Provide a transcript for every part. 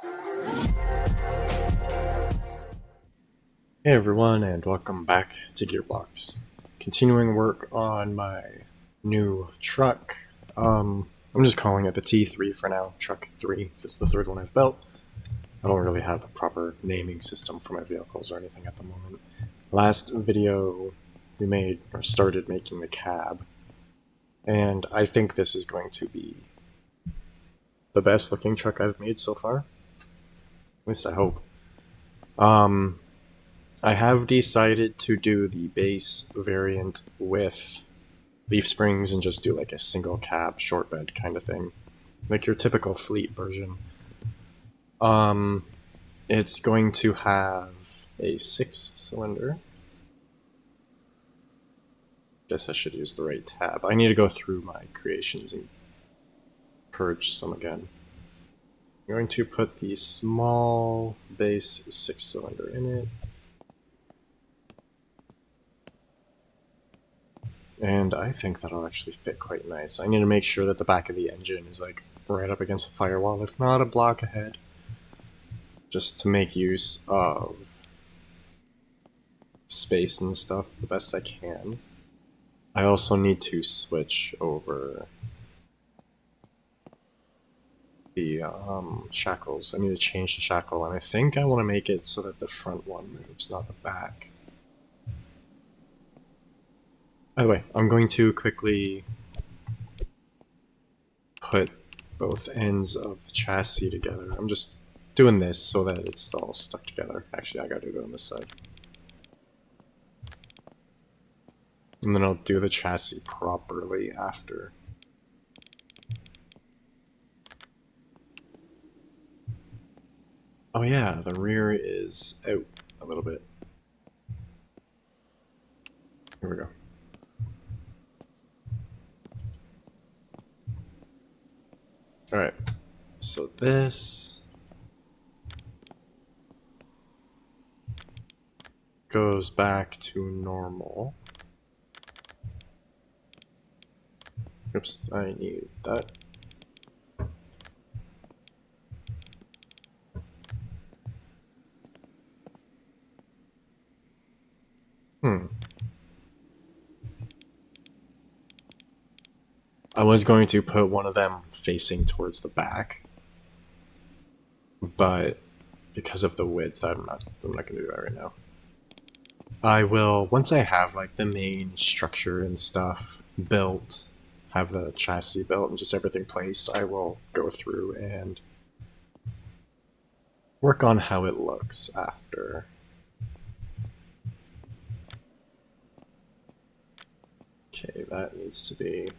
Hey everyone, and welcome back to Gearbox. Continuing work on my new truck. I'm just calling it the T3 for now, Truck 3, since it's the third one I've built. I don't really have a proper naming system for my vehicles or anything at the moment. Last video we made, or started making the cab, and I think this is going to be the best looking truck I've made so far. At least I hope. I have decided to do the base variant with leaf springs and just do like a single cab short bed kind of thing, like your typical fleet version. It's going to have a 6-cylinder. Guess I should use the right tab. I need to go through my creations and purge some again. I'm going to put the small base 6-cylinder in it. And I think that'll actually fit quite nice. I need to make sure that the back of the engine is like right up against the firewall, if not a block ahead. Just to make use of space and stuff the best I can. I also need to switch over the shackles. I need to change the shackle, and I think I want to make it so that the front one moves, not the back. By the way, I'm going to quickly put both ends of the chassis together. I'm just doing this so that it's all stuck together. Actually, I gotta do it on this side. And then I'll do the chassis properly after. Oh yeah, the rear is out a little bit. Here we go. Alright, so this goes back to normal. Oops, I need that. I was going to put one of them facing towards the back, but because of the width, I'm not gonna do that right now. I will, once I have like the main structure and stuff built, have the chassis built and just everything placed, I will go through and work on how it looks after. Okay, that needs to be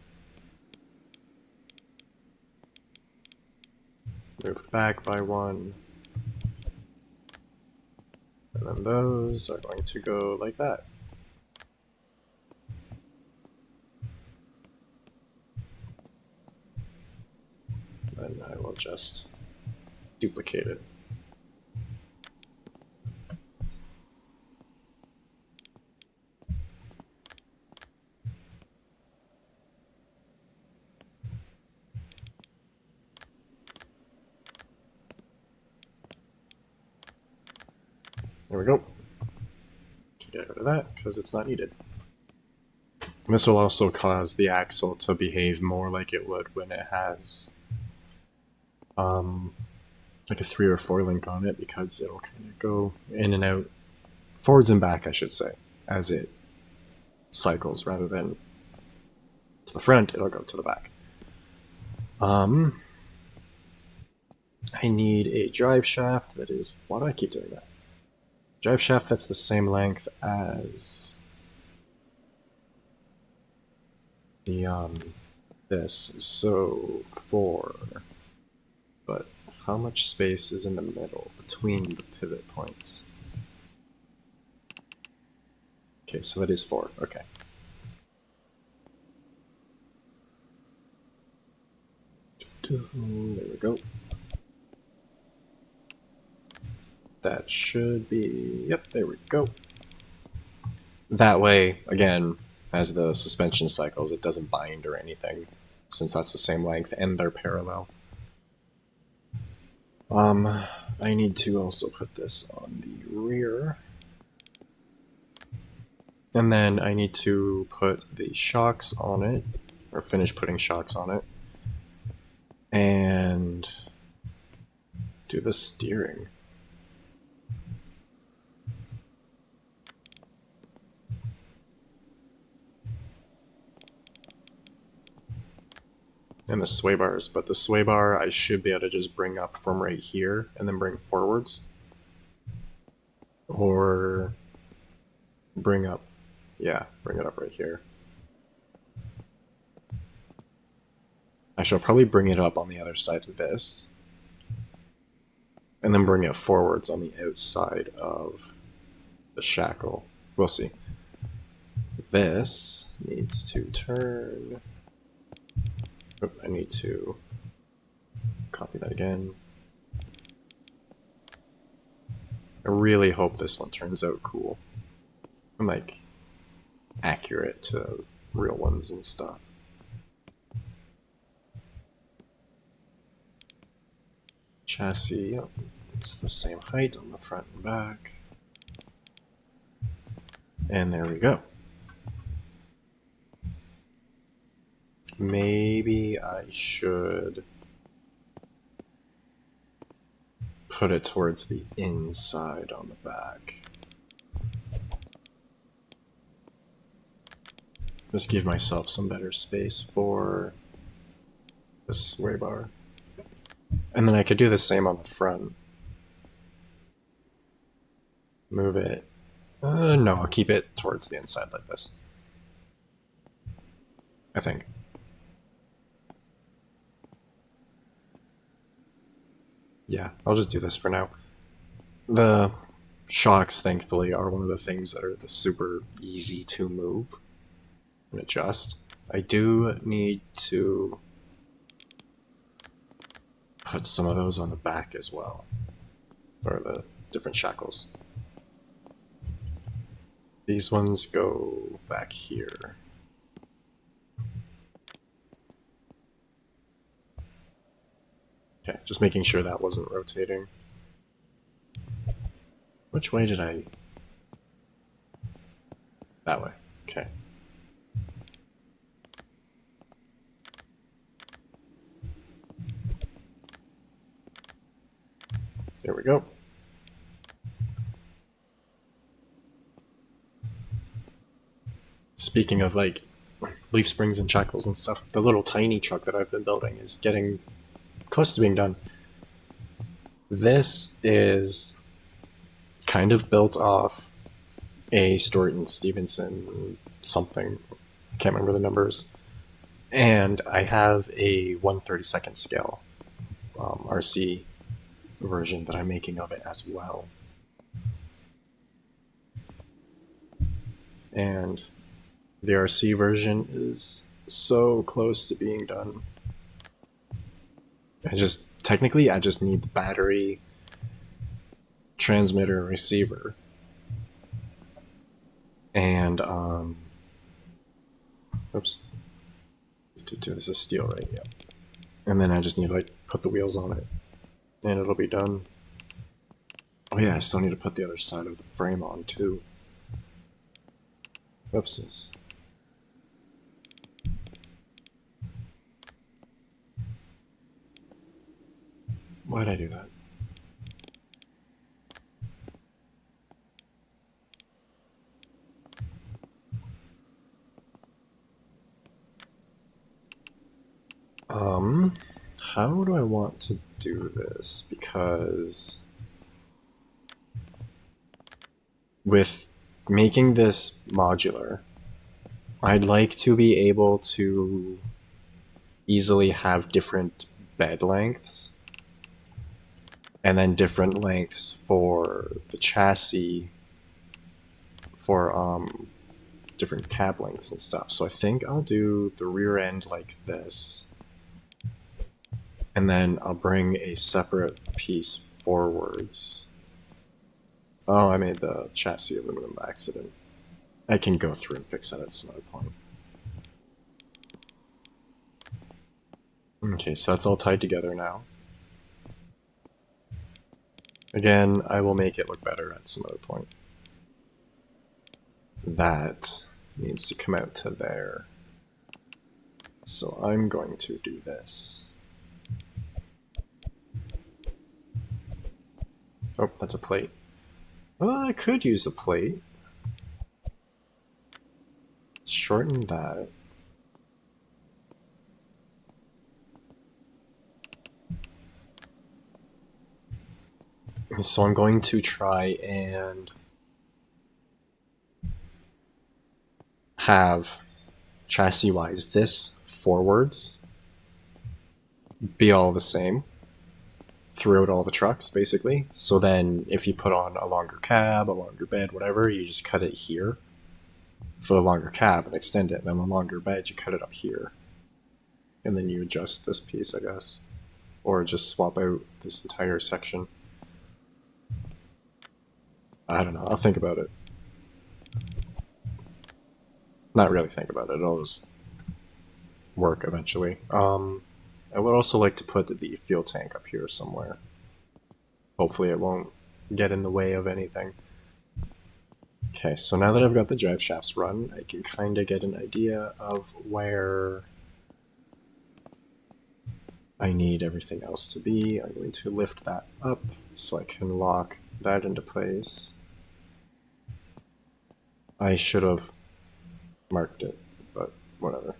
moved back by one. And then those are going to go like that. Then I will just duplicate it. There we go. Get rid of that because it's not needed. And this will also cause the axle to behave more like it would when it has like a 3 or 4 link on it, because it'll kind of go in and out, forwards and back I should say, as it cycles rather than to the front, it'll go to the back. I need a drive shaft that is, why do I keep doing that? Drive shaft that's the same length as the this, so 4, but how much space is in the middle between the pivot points? Okay, so that is 4, okay. There we go. That should be, yep, there we go. That way, again, as the suspension cycles, it doesn't bind or anything, since that's the same length and they're parallel. I need to also put this on the rear. And then I need to put the shocks on it, or finish putting shocks on it. And do the steering. And the sway bars, but the sway bar I should be able to just bring up from right here and then bring forwards. Or bring up, yeah, bring it up right here. I shall probably bring it up on the other side of this. And then bring it forwards on the outside of the shackle. We'll see. This needs to turn. Oop, I need to copy that again. I really hope this one turns out cool. And like accurate to real ones and stuff. Chassis, yep, it's the same height on the front and back. And there we go. Maybe I should put it towards the inside on the back. Just give myself some better space for the sway bar. And then I could do the same on the front. Move it. No, I'll keep it towards the inside like this. I think. Yeah, I'll just do this for now. The shocks, thankfully, are one of the things that are super easy to move and adjust. I do need to put some of those on the back as well, or the different shackles. These ones go back here. Okay, just making sure that wasn't rotating. Which way did I... That way, okay. There we go. Speaking of like leaf springs and shackles and stuff, the little tiny truck that I've been building is getting close to being done. This is kind of built off a Stewart and Stevenson something, I can't remember the numbers, and I have a 1/32 scale RC version that I'm making of it as well. And the RC version is so close to being done. I just need the battery, transmitter, receiver, and oops, this is steel, right? Yeah. And then I just need to like put the wheels on it, and it'll be done. Oh yeah, I still need to put the other side of the frame on too. Whoopsies. Why'd I do that? How do I want to do this? Because with making this modular, I'd like to be able to easily have different bed lengths and then different lengths for the chassis for different cab lengths and stuff. So I think I'll do the rear end like this, and then I'll bring a separate piece forwards. Oh, I made the chassis aluminum by accident. I can go through and fix that at some other point. Okay, so that's all tied together now. Again, I will make it look better at some other point. That needs to come out to there. So I'm going to do this. Oh, that's a plate. Well, I could use the plate. Shorten that. So I'm going to try and have chassis-wise this forwards be all the same throughout all the trucks, basically. So then if you put on a longer cab, a longer bed, whatever, you just cut it here for the longer cab and extend it, and then the longer bed, you cut it up here. And then you adjust this piece, I guess. Or just swap out this entire section. I don't know, I'll think about it. Not really think about it, it'll just work eventually. I would also like to put the fuel tank up here somewhere. Hopefully it won't get in the way of anything. Okay, so now that I've got the drive shafts run, I can kind of get an idea of where I need everything else to be. I'm going to lift that up so I can lock that into place. I should have marked it, but whatever.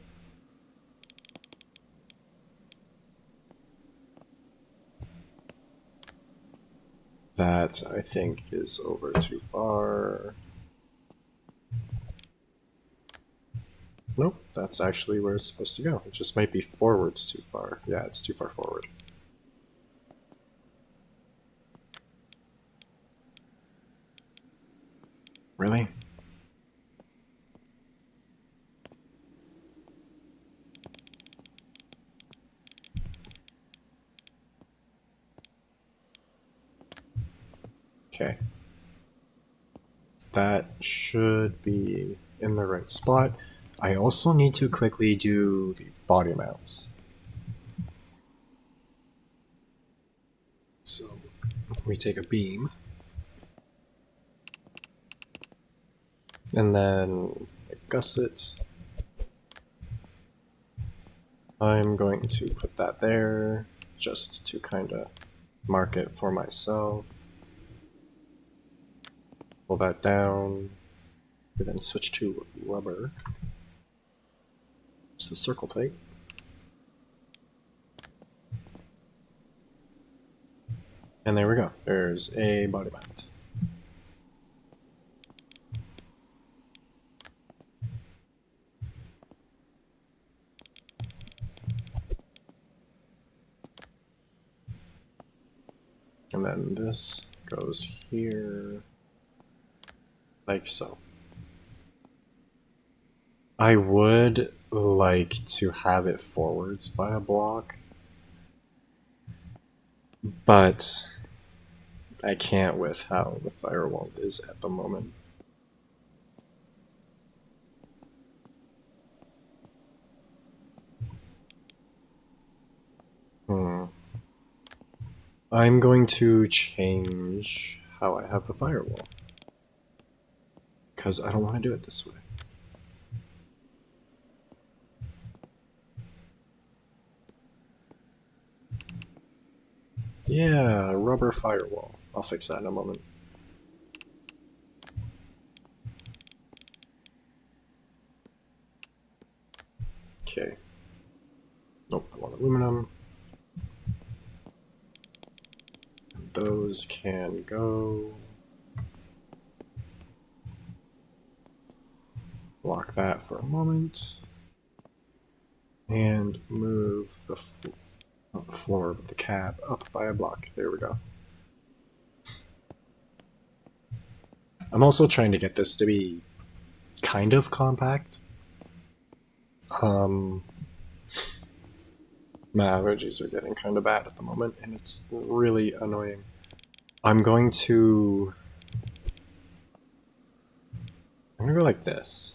That, I think, is over too far. Nope, that's actually where it's supposed to go. It just might be forwards too far. Yeah, it's too far forward. Really? Okay. That should be in the right spot. I also need to quickly do the body mounts. So we take a beam and then a gusset. I'm going to put that there just to kind of mark it for myself. Pull that down. We then switch to rubber. It's the circle plate. And there we go. There's a body mount. And then this goes here, like so. I would like to have it forwards by a block, but I can't with how the firewall is at the moment. I'm going to change how I have the firewall, because I don't want to do it this way. Yeah, rubber firewall. I'll fix that in a moment. Okay. Nope, I want aluminum. Those can go. Block that for a moment. And move the not the floor, but the cab up by a block. There we go. I'm also trying to get this to be kind of compact. My allergies are getting kind of bad at the moment, and it's really annoying. I'm gonna go like this.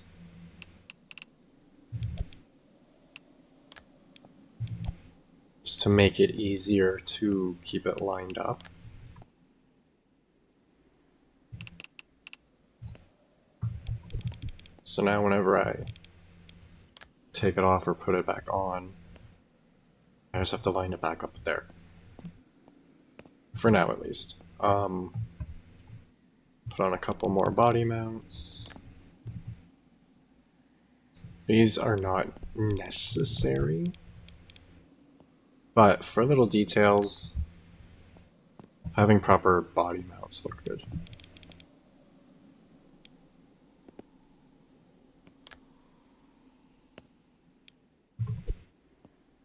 Just to make it easier to keep it lined up. So now whenever I take it off or put it back on, I just have to line it back up there. For now, at least. Put on a couple more body mounts. These are not necessary, but for little details, having proper body mounts look good.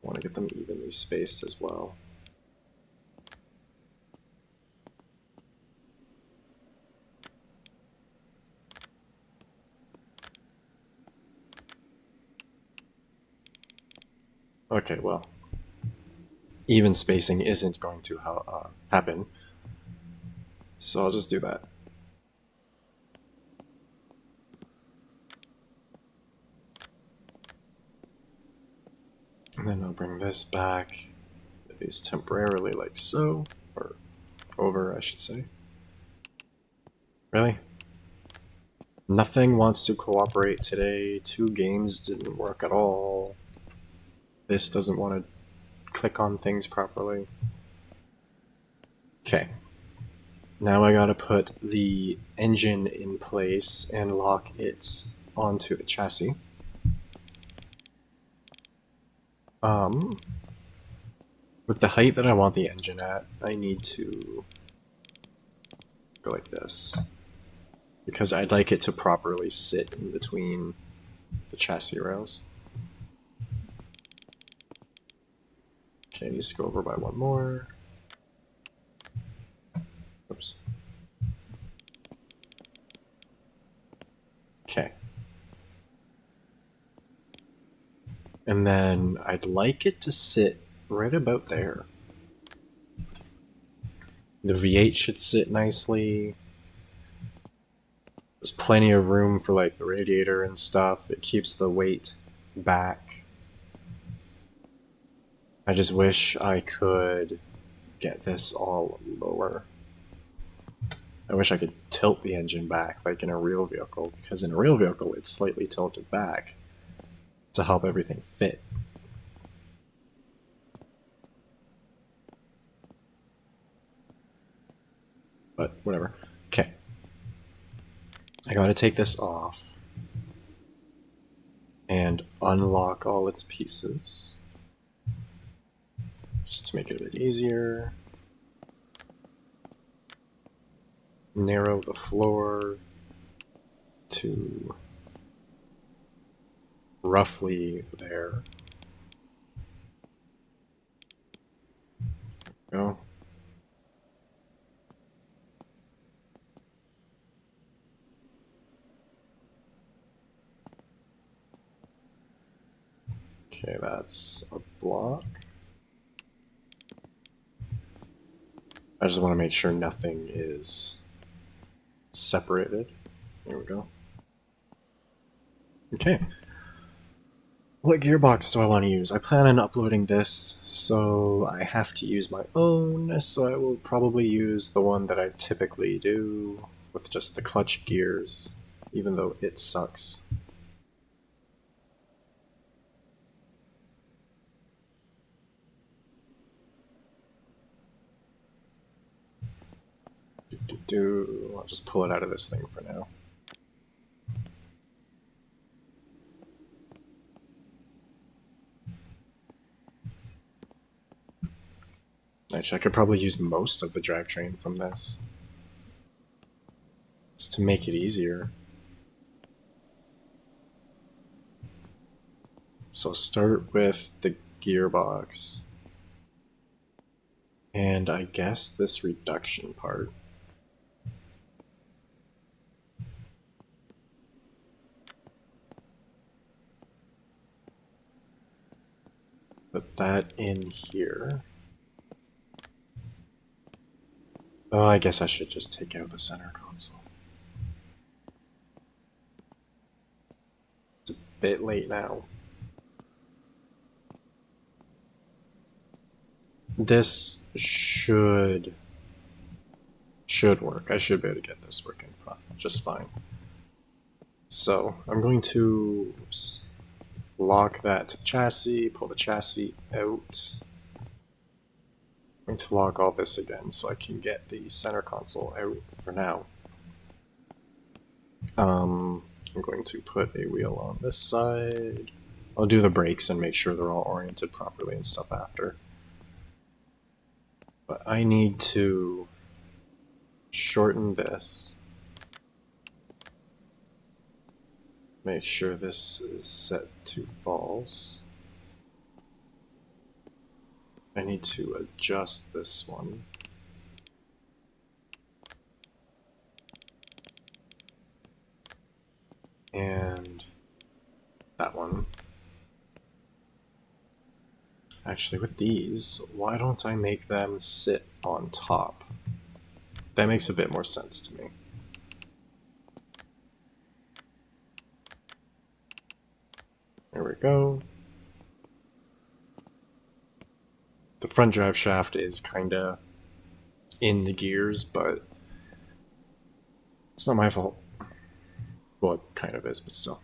Want to get them evenly spaced as well. Okay, well, even spacing isn't going to happen, so I'll just do that. And then I'll bring this back, at least temporarily, like so, or over, I should say. Really? Nothing wants to cooperate today. 2 games didn't work at all. This doesn't want to click on things properly. Okay. Now I gotta put the engine in place and lock it onto the chassis. With the height that I want the engine at, I need to go like this, because I'd like it to properly sit in between the chassis rails. Okay, it needs to go over by 1 more. Oops. Okay. And then I'd like it to sit right about there. The V8 should sit nicely. There's plenty of room for like the radiator and stuff. It keeps the weight back. I just wish I could get this all lower. I wish I could tilt the engine back like in a real vehicle, because in a real vehicle it's slightly tilted back to help everything fit. But whatever. Okay. I gotta take this off and unlock all its pieces, just to make it a bit easier. Narrow the floor to roughly there. Go. Okay, that's a block. I just want to make sure nothing is separated. There we go. Okay. What gearbox do I want to use? I plan on uploading this, so I have to use my own, so I will probably use the one that I typically do, with just the clutch gears, even though it sucks. I'll just pull it out of this thing for now. Actually, I could probably use most of the drivetrain from this, just to make it easier. So I'll start with the gearbox, and I guess this reduction part. Put that in here. Oh, I guess I should just take out the center console. It's a bit late now. This should work. I should be able to get this working just fine. So I'm going to lock that chassis, pull the chassis out. I'm going to lock all this again so I can get the center console out for now. I'm going to put a wheel on this side. I'll do the brakes and make sure they're all oriented properly and stuff after. But I need to shorten this. Make sure this is set to false. I need to adjust this one. And that one. Actually, with these, why don't I make them sit on top? That makes a bit more sense to me. There we go. The front drive shaft is kinda in the gears, but it's not my fault. Well, it kind of is, but still.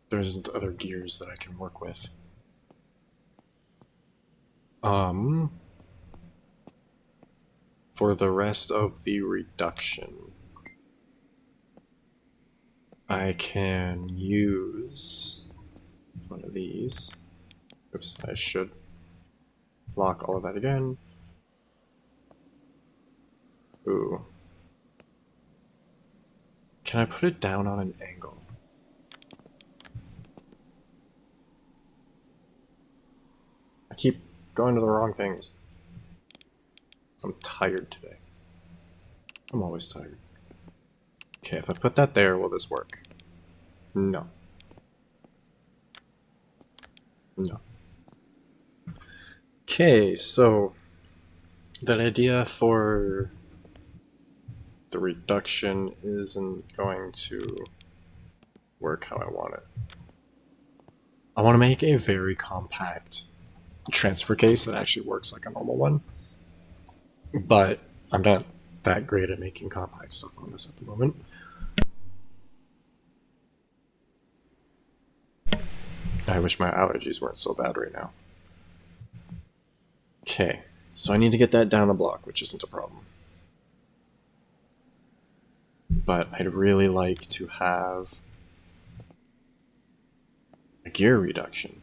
There's other gears that I can work with. For the rest of the reduction, I can use one of these. Oops, I should lock all of that again. Ooh. Can I put it down on an angle? I keep going to the wrong things. I'm tired today. I'm always tired. Okay, if I put that there, will this work? No. No. Okay, so that idea for the reduction isn't going to work how I want it. I want to make a very compact transfer case that actually works like a normal one. But I'm not that great at making compact stuff on this at the moment. I wish my allergies weren't so bad right now. Okay, so I need to get that down a block, which isn't a problem. But I'd really like to have a gear reduction.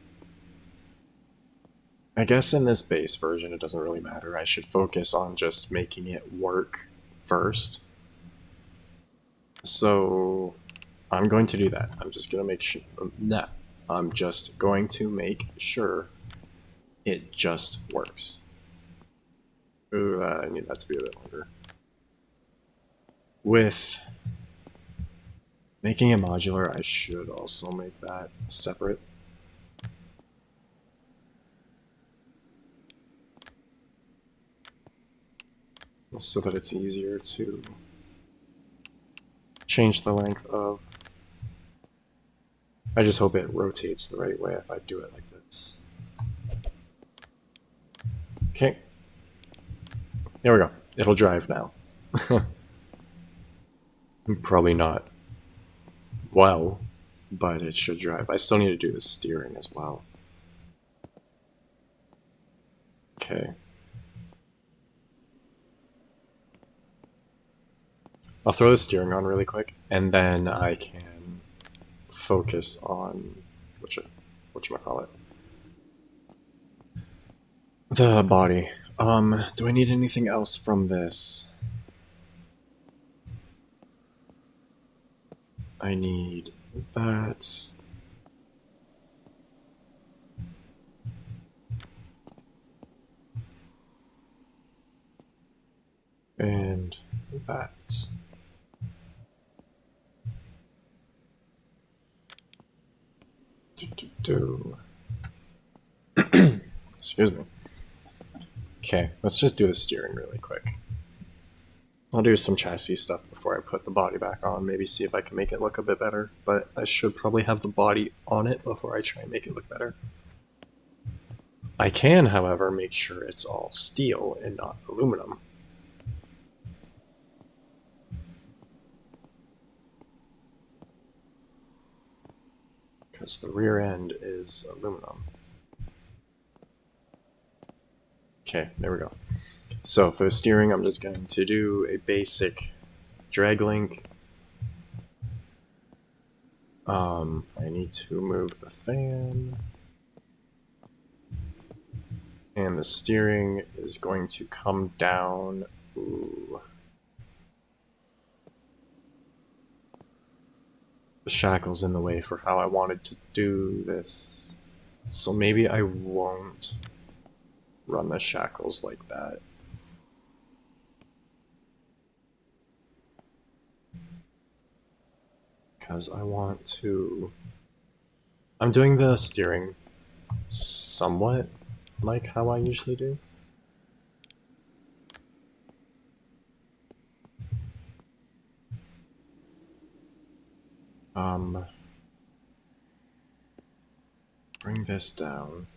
I guess in this base version it doesn't really matter. I should focus on just making it work first. So I'm going to do that. I'm just going to make sure... I'm just going to make sure it just works. Ooh, I need that to be a bit longer. With making it modular, I should also make that separate. So that it's easier to change the length of... I just hope it rotates the right way if I do it like this. Okay. There we go. It'll drive now. Probably not well, but it should drive. I still need to do the steering as well. Okay. I'll throw the steering on really quick, and then I can focus on whatchamacallit. The body. Do I need anything else from this? I need that. And that. Excuse me. Okay, let's just do the steering really quick. I'll do some chassis stuff before I put the body back on, maybe see if I can make it look a bit better, but I should probably have the body on it before I try and make it look better. I can, however, make sure it's all steel and not aluminum. because the rear end is aluminum. Okay, there we go. So for the steering, I'm just going to do a basic drag link. I need to move the fan. And the steering is going to come down. Ooh. The shackle's in the way for how I wanted to do this. So maybe I won't run the shackles like that. Because I want to... I'm doing the steering somewhat like how I usually do. Bring this down.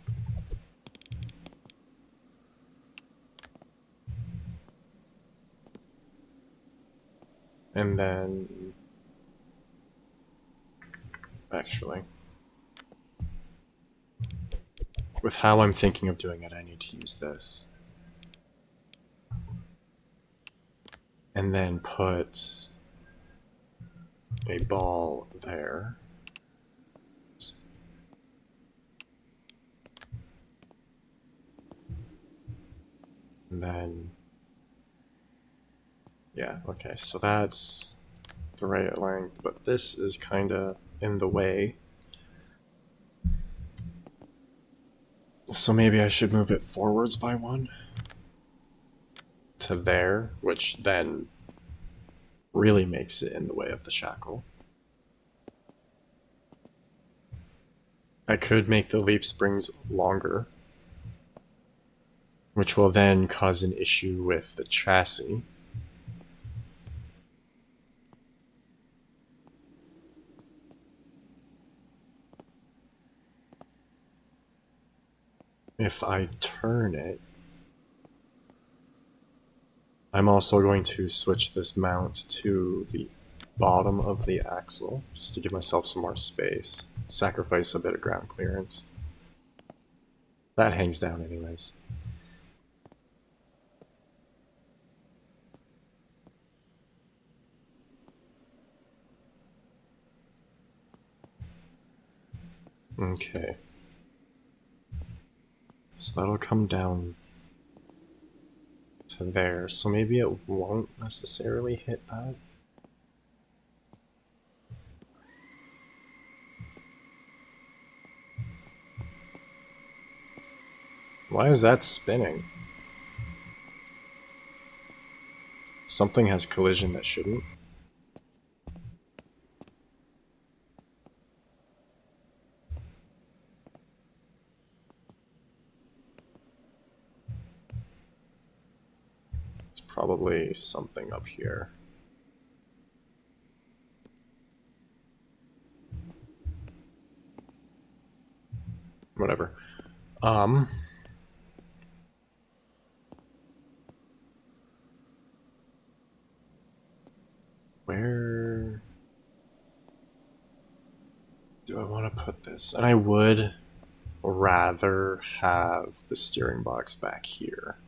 And then... Actually... With how I'm thinking of doing it, I need to use this. And then put a ball there. And then... Yeah, okay, so that's the right length, but this is kinda in the way. So maybe I should move it forwards by one to there, which then really makes it in the way of the shackle. I could make the leaf springs longer, which will then cause an issue with the chassis. If I turn it, I'm also going to switch this mount to the bottom of the axle, just to give myself some more space. Sacrifice a bit of ground clearance. That hangs down anyways. Okay. So that'll come down to there, so maybe it won't necessarily hit that. Why is that spinning? Something has collision that shouldn't. It's probably something up here. Whatever. Where do I want to put this? And I would rather have the steering box back here.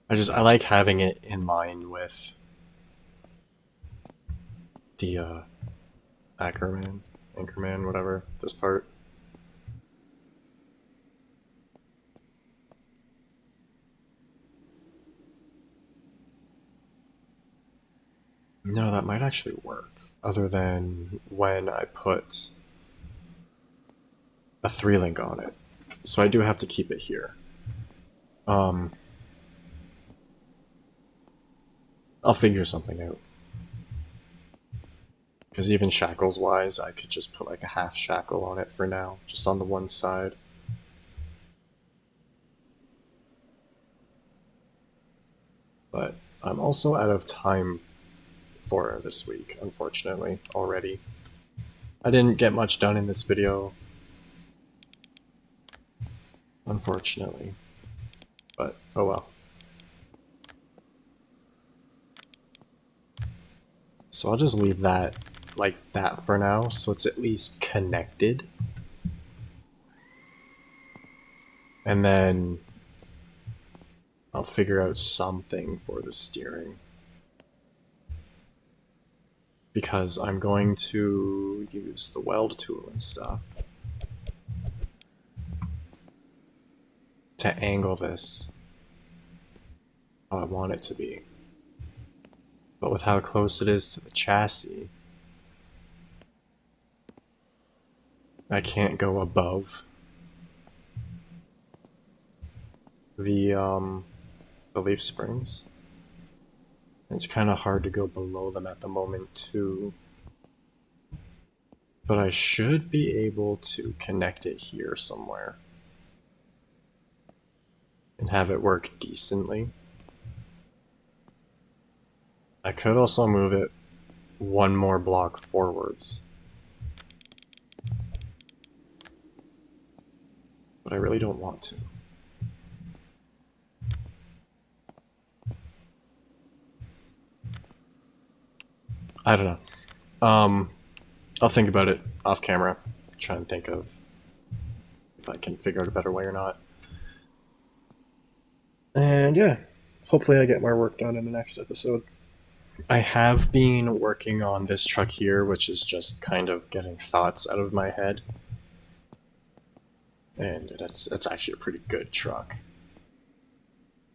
I like having it in line with the Anchorman, whatever, this part. No, that might actually work, other than when I put a 3-link on it. So I do have to keep it here. I'll figure something out. Because even shackles wise, I could just put like a half shackle on it for now, just on the one side. But I'm also out of time for this week, unfortunately, already. I didn't get much done in this video, unfortunately, but oh well. So I'll just leave that like that for now, so it's at least connected. And then I'll figure out something for the steering. Because I'm going to use the weld tool and stuff to angle this how I want it to be. But with how close it is to the chassis, I can't go above the leaf springs. It's kind of hard to go below them at the moment too. But I should be able to connect it here somewhere and have it work decently. I could also move it one more block forwards. But I really don't want to. I don't know. I'll think about it off camera. Try and think of if I can figure out a better way or not. And yeah, hopefully I get my work done in the next episode. I have been working on this truck here, which is just kind of getting thoughts out of my head. And it's actually a pretty good truck.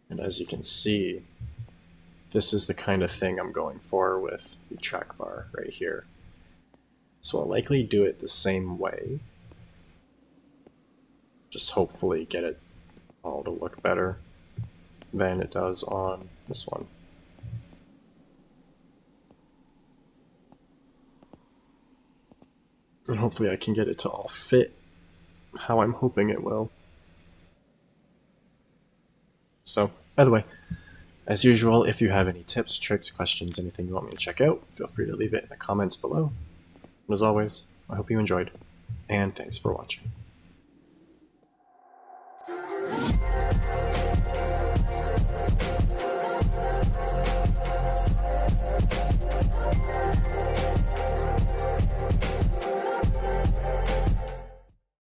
And as you can see, this is the kind of thing I'm going for with the track bar right here. So I'll likely do it the same way. Just hopefully get it all to look better than it does on this one. And hopefully I can get it to all fit how I'm hoping it will. So, by the way, as usual, if you have any tips, tricks, questions, anything you want me to check out, feel free to leave it in the comments below. And as always, I hope you enjoyed, and thanks for watching.